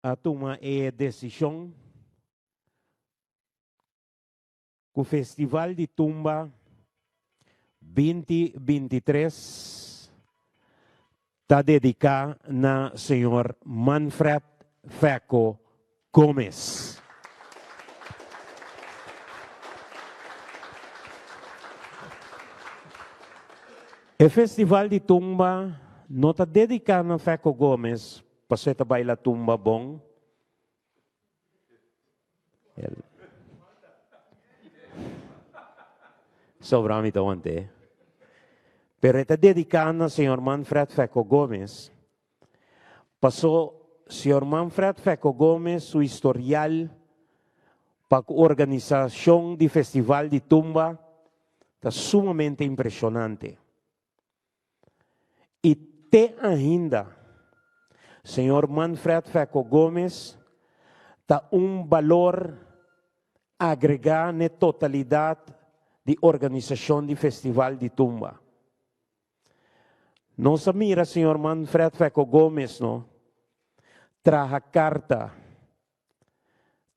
a tomar a decisão que o Festival de Tumba 2023 está dedicado na senhor Manfred Feco Gomes. O Festival de Tumba não está dedicado a Feco Gomes para você bailar tumba bom. Sobramente ontem. Pero está dedicado ao Sr. Manfred Feco Gomes. Passou Sr. Manfred Feco Gomes seu historial para a organização do Festival de Tumba está sumamente impressionante. E até ainda, Sr. Manfred Feco Gomes está valor agregado na totalidade de organização do Festival de Tumba. Não se mira, Sr. Manfred Feco Gomes, não? Traga carta,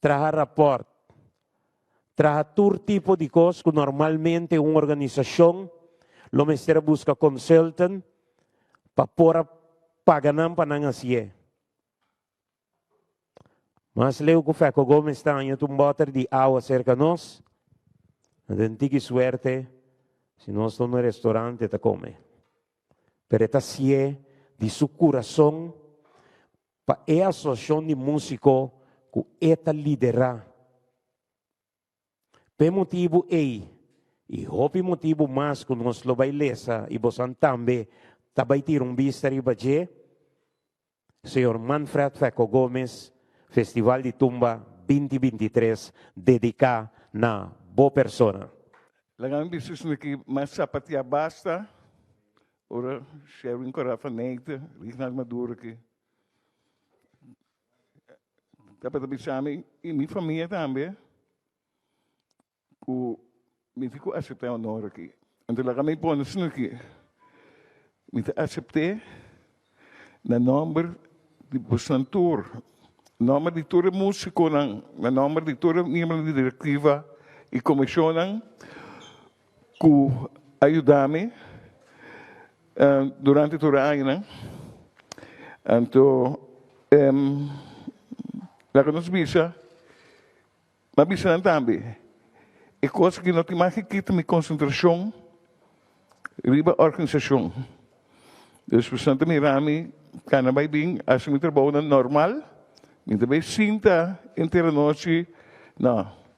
traga rapport, traga todo tipo de coisas que normalmente uma organização, o mestre busca consultant, para pôr pagar para não assim. Mas leu que o Feco Gomes está em um bote de água cerca de nós. Não tem suerte, se nós estamos no restaurante, está come. Pero está assim de seu coração para a associação de músicos que está liderar. Por motivo e outro motivo mais que nós lo bailesa e você também está vai ter vista e baje, Sr. Manfred Feco Gomes, Festival de Tumba 2023, dedicado na boa persona. Lagang bisis niki mas sapatia basta. Ora sharing ko rafa neite, rignal maduro que dapat bisami e minha família também. O me fico aceitar honor aqui. Então lagang pon aqui. Me aceitei na nome de Bosantur. Nome de toda músico na nome de toda membro de diretiva e comissão que ajudam-me durante todo o ano. Então, lá que nos bisa, mas bisa também. É coisa que não tem mais que quitar minha concentração riba a organização. Dus portanto, mirami, kana vai bem, assim me trabalho normal, me também sinta inteira noite, não.